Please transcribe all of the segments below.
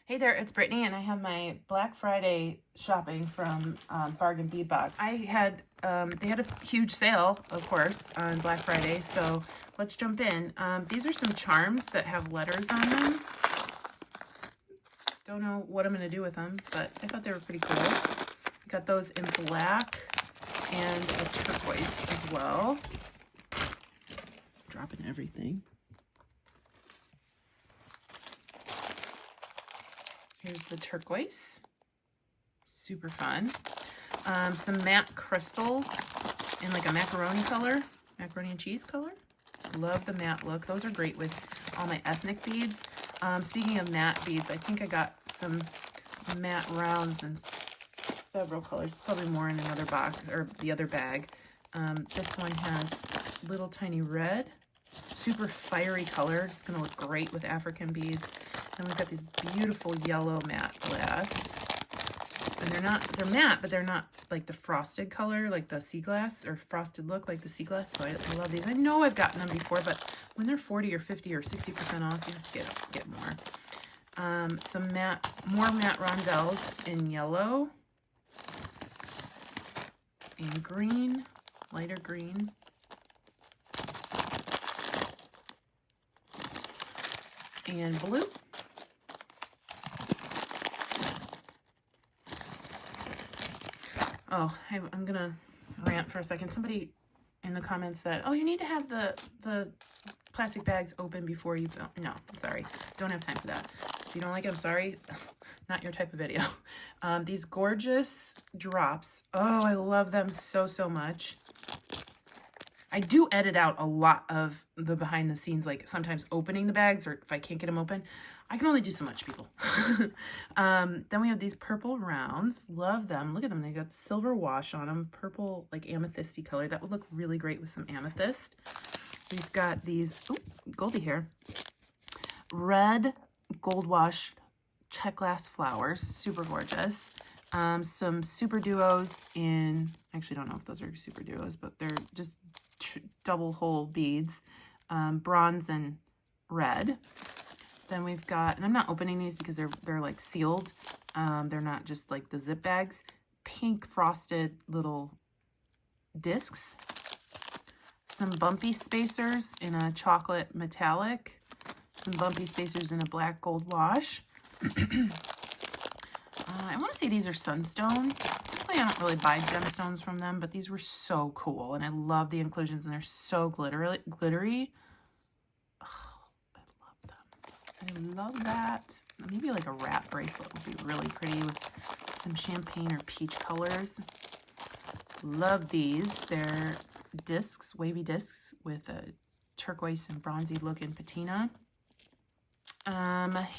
Hey there, it's Brittany, and I have my Black Friday shopping from Bargain Bead Box. They had a huge sale, of course, on Black Friday, so let's jump in. These are some charms that have letters on them. Don't know what I'm going to do with them, but I thought they were pretty cool. Got those in black and a turquoise as well. Dropping everything. Here's the turquoise. Super fun. Some matte crystals in like a macaroni color, macaroni and cheese color. Love the matte look. Those are great with all my ethnic beads. Speaking of matte beads, I think I got some matte rounds in several colors. Probably more in another box or the other bag. This one has little tiny red, super fiery color. It's going to look great with African beads. And we've got these beautiful yellow matte glass. And they're matte, but they're not like the frosted color, like the sea glass, or frosted look like the sea glass. So I love these. I know I've gotten them before, but when they're 40 or 50 or 60% off, you get more. Some more matte rondelles in yellow and green, lighter green. And blue. Oh, I'm gonna rant for a second. Somebody in the comments said, "Oh, you need to have the plastic bags open before you film." No, I'm sorry, don't have time for that. If you don't like it, I'm sorry. Not your type of video. These gorgeous drops. Oh, I love them so much. I do edit out a lot of the behind the scenes, like sometimes opening the bags, or if I can't get them open. I can only do so much, people. Then we have these purple rounds. Love them. Look at them. They got silver wash on them. Purple, like amethysty color. That would look really great with some amethyst. We've got these, goldy hair. Red gold wash check glass flowers. Super gorgeous. Some super duos in, I actually don't know if those are super duos, but they're just double hole beads, bronze and red. Then we've got, and I'm not opening these because they're like sealed. They're not just like the zip bags. Pink frosted little discs. Some bumpy spacers in a chocolate metallic. Some bumpy spacers in a black gold wash. I want to say these are sunstone. Typically, I don't really buy gemstones from them, but these were so cool, and I love the inclusions, and they're so glittery. Oh, I love them. I love that. Maybe like a wrap bracelet would be really pretty with some champagne or peach colors. Love these. They're discs, wavy discs with a turquoise and bronzy look in patina.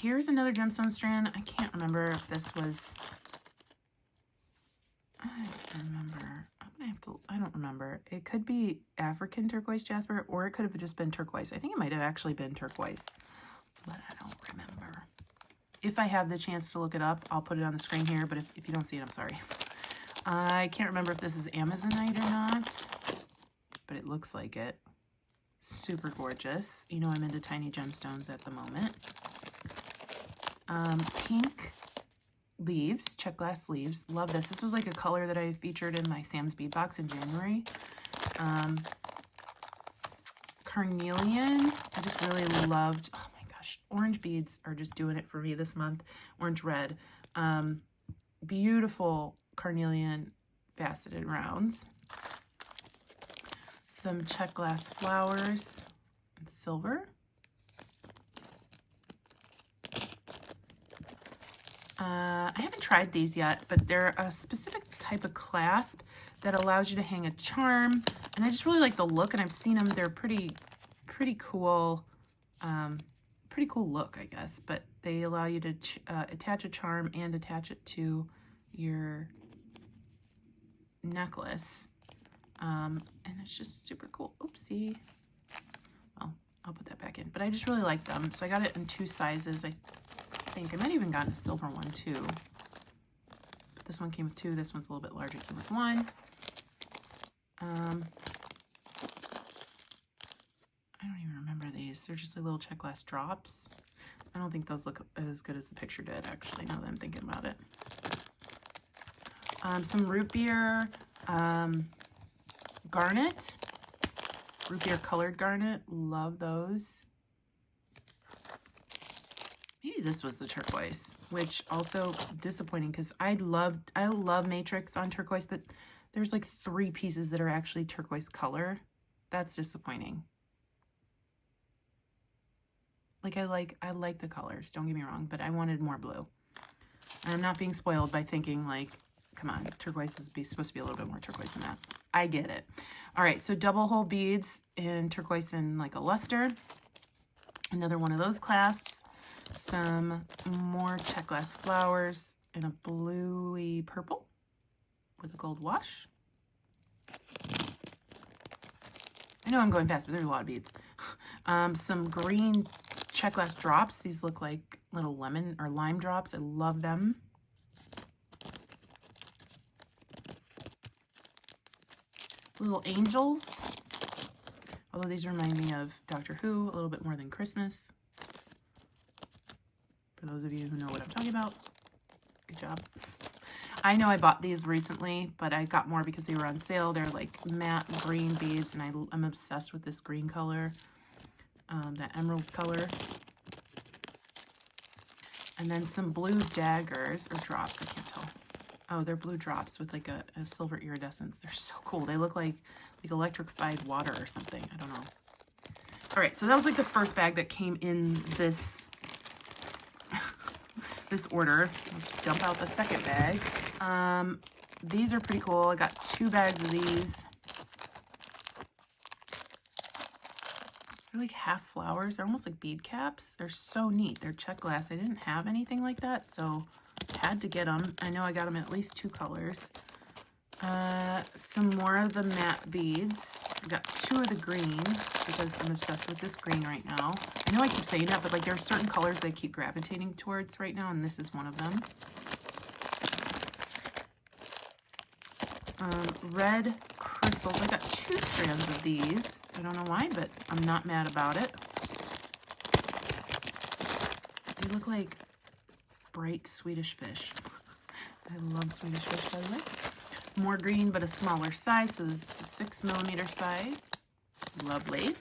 Here's another gemstone strand. I can't remember if this was, I don't remember. I don't remember. It could be African turquoise jasper, or it could have just been turquoise. I think it might have actually been turquoise, but I don't remember. If I have the chance to look it up, I'll put it on the screen here, but if you don't see it, I'm sorry. I can't remember if this is Amazonite or not, but it looks like it. Super gorgeous. You know I'm into tiny gemstones at the moment. Pink leaves, check glass leaves. Love this. This was like a color that I featured in my Sam's Bead Box in January. Carnelian. I just really loved, oh my gosh, orange beads are just doing it for me this month. Orange red. Beautiful carnelian faceted rounds. Some check glass flowers and silver. I haven't tried these yet, but they're a specific type of clasp that allows you to hang a charm, and I just really like the look, and I've seen them. They're pretty cool, pretty cool look, I guess, but they allow you to attach a charm and attach it to your necklace. And it's just super cool. Oopsie. Well, I'll put that back in. But I just really like them. So I got it in 2 sizes. I think I might even gotten a silver one too. But this one came with 2. This one's a little bit larger. It came with 1. I don't even remember these. They're just like little check glass drops. I don't think those look as good as the picture did, actually, now that I'm thinking about it. Some root beer garnet. Root beer colored garnet. Love those. Maybe this was the turquoise, which also disappointing because I love matrix on turquoise, but there's like 3 pieces that are actually turquoise color. That's disappointing. Like I like the colors, don't get me wrong, but I wanted more blue. And I'm not being spoiled by thinking like, come on, turquoise is supposed to be a little bit more turquoise than that. I get it. All right, so double hole beads in turquoise and like a luster. Another one of those clasps. Some more check glass flowers in a bluey purple with a gold wash. I know I'm going fast, but there's a lot of beads. Some green check glass drops. These look like little lemon or lime drops. I love them. Little angels. Although these remind me of Doctor Who a little bit more than Christmas. For those of you who know what I'm talking about, good job. I know I bought these recently, but I got more because they were on sale. They're like matte green beads, and I'm obsessed with this green color, that emerald color. And then some blue daggers, or drops, I can't tell. Oh, they're blue drops with like a silver iridescence. They're so cool. They look like electrified water or something. I don't know. All right, so that was like the first bag that came in this this order. Let's dump out the second bag. These are pretty cool. I got 2 bags of these. They're like half flowers. They're almost like bead caps. They're so neat. They're check glass. I didn't have anything like that, so had to get them. I know I got them in at least 2 colors. Some more of the matte beads. I got 2 of the green because I'm obsessed with this green right now. I know I keep saying that, but like there are certain colors that I keep gravitating towards right now, and this is one of them. Red crystals. I got 2 strands of these. I don't know why, but I'm not mad about it. They look like bright Swedish fish. I love Swedish fish, by the way. More green, but a smaller size. So this is a 6mm size. Lovely.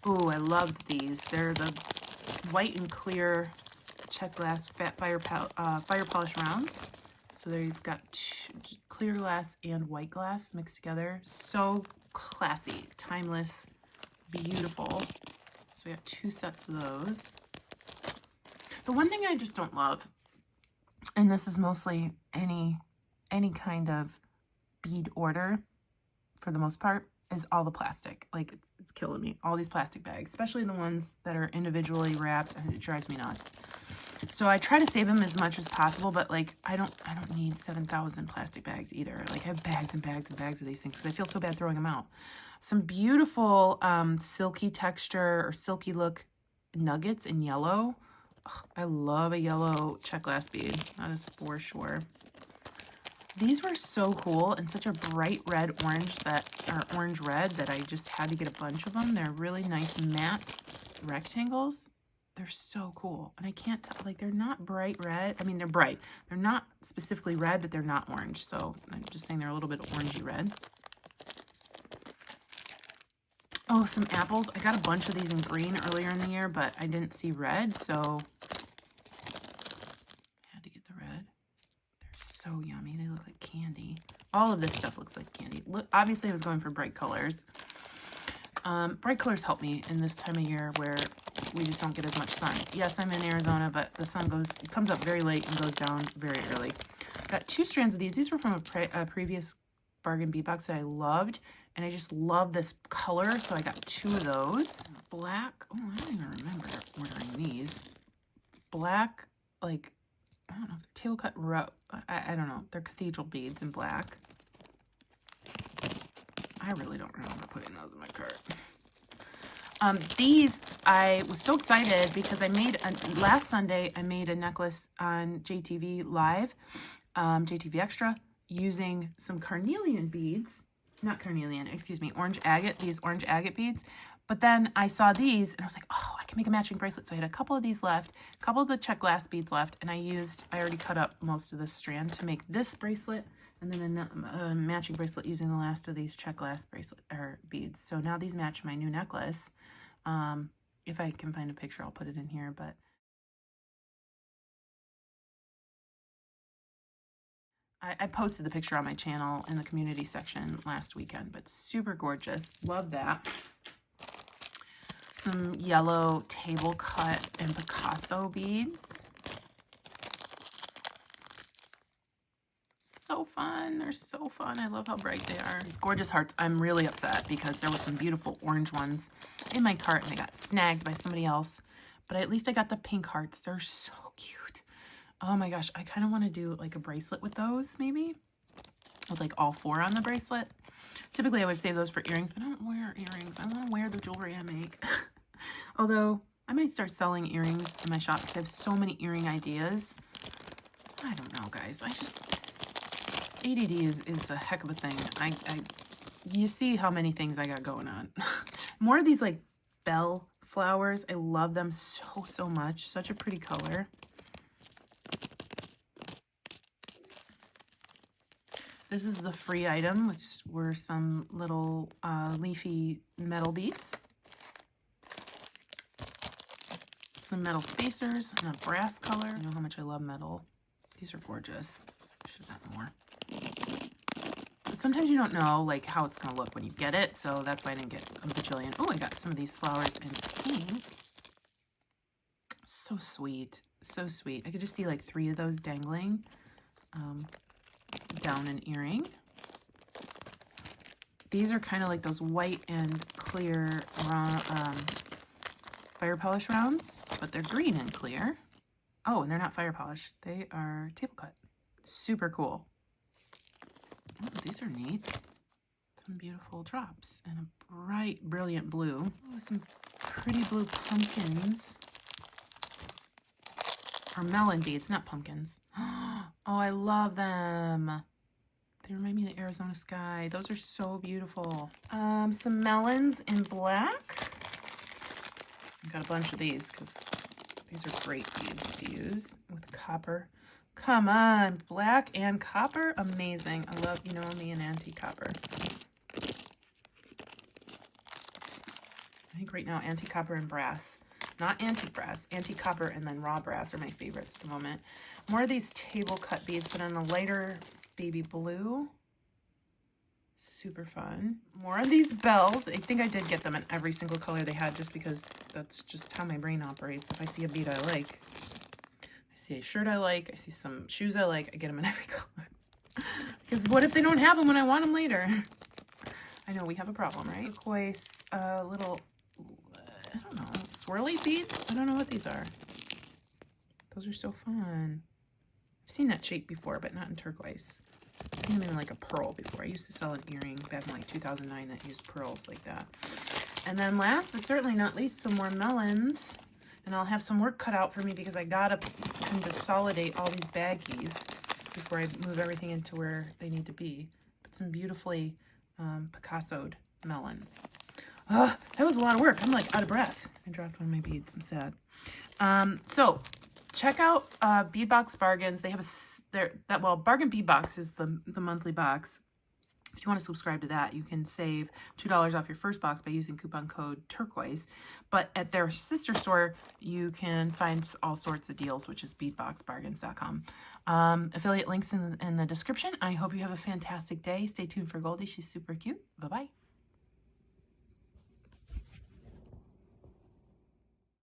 Oh, I love these. They're the white and clear check glass fat fire polish rounds. So there you've got clear glass and white glass mixed together. So classy, timeless, beautiful. So we got 2 sets of those. The one thing I just don't love, and this is mostly any kind of bead order for the most part, is all the plastic. Like it's killing me. All these plastic bags, especially the ones that are individually wrapped, and it drives me nuts. So I try to save them as much as possible, but like I don't need 7,000 plastic bags either. Like I have bags and bags and bags of these things because I feel so bad throwing them out. Some beautiful silky texture or silky look nuggets in yellow. Ugh, I love a yellow check glass bead. That is for sure. These were so cool and such a bright red orange orange red that I just had to get a bunch of them. They're really nice matte rectangles. They're so cool. And I can't tell, like they're not bright red. I mean, they're bright. They're not specifically red, but they're not orange. So I'm just saying they're a little bit orangey red. Oh, some apples. I got a bunch of these in green earlier in the year, but I didn't see red, so I had to get the red. They're so yummy. They look like candy. All of this stuff looks like candy. Look, obviously I was going for bright colors. Bright colors help me in this time of year where we just don't get as much sun. Yes, I'm in Arizona, but the sun comes up very late and goes down very early. Got 2 strands of these. These were from a previous bargain bead box that I loved, and I just love this color, so I got 2 of those. Black. Oh, I don't even remember ordering these. Black, like, I don't know, table cut row. I don't know. They're cathedral beads in black. I really don't remember putting those in my cart. These, I was so excited because last Sunday, I made a necklace on JTV Live, JTV Extra, using some carnelian beads, not carnelian, excuse me, orange agate, these orange agate beads, But then I saw these and I was like, oh, I can make a matching bracelet. So I had a couple of these left, a couple of the check glass beads left, and I already cut up most of this strand to make this bracelet, and then a matching bracelet using the last of these check glass bracelet or beads. So now these match my new necklace. If I can find a picture, I'll put it in here, but I posted the picture on my channel in the community section last weekend, but super gorgeous. Love that. Some yellow table cut and Picasso beads. So fun. They're so fun. I love how bright they are. These gorgeous hearts. I'm really upset because there were some beautiful orange ones in my cart and they got snagged by somebody else. But at least I got the pink hearts. They're so cute. Oh my gosh. I kind of want to do like a bracelet with those maybe. With like all 4 on the bracelet. Typically I would save those for earrings, but I don't wear earrings. I want to wear the jewelry I make. Although I might start selling earrings in my shop because I have so many earring ideas. I don't know, guys. ADD is a heck of a thing. You see how many things I got going on. More of these like bell flowers. I love them so much. Such a pretty color. This is the free item, which were some little leafy metal beads. Some metal spacers and a brass color. You know how much I love metal. These are gorgeous. Should have got more. But sometimes you don't know like how it's gonna look when you get it, so that's why I didn't get a bajillion. Oh, I got some of these flowers in pink. So sweet, so sweet. I could just see like 3 of those dangling down an earring. These are kind of like those white and clear fire polish rounds, but they're green and clear. Oh, and they're not fire polish. They are table cut. Super cool. Oh, these are neat. Some beautiful drops and a bright, brilliant blue. Oh, some pretty blue pumpkins. Or melon beads, not pumpkins. Oh, I love them. They remind me of the Arizona sky. Those are so beautiful. Some melons in black. I got a bunch of these because these are great beads to use with copper. Come on, black and copper, amazing. I love, you know me, and antique copper. I think right now antique copper and brass. Not antique brass, antique copper and then raw brass are my favorites at the moment. More of these table cut beads, but in a lighter baby blue. Super fun. More of these bells. I think I did get them in every single color they had just because that's just how my brain operates. If I see a bead I like, I see a shirt I like, I see some shoes I like, I get them in every color. Because what if they don't have them when I want them later? I know we have a problem, right? Turquoise, little, I don't know, swirly beads? I don't know what these are. Those are so fun. I've seen that shape before, but not in turquoise. I've seen them in like a pearl before. I used to sell an earring back in like 2009 that used pearls like that. And then last but certainly not least, some more melons. And I'll have some work cut out for me because I gotta consolidate all these baggies before I move everything into where they need to be. But some beautifully Picassoed melons. Oh, that was a lot of work. I'm like out of breath. I dropped one of my beads. I'm sad. So check out Bead Box Bargains. They have Bargain Bead Box is the monthly box. If you want to subscribe to that, you can save $2 off your first box by using coupon code Turquoise. But at their sister store, you can find all sorts of deals, which is beadboxbargains.com. Affiliate links in the description. I hope you have a fantastic day. Stay tuned for Goldie. She's super cute. Bye-bye.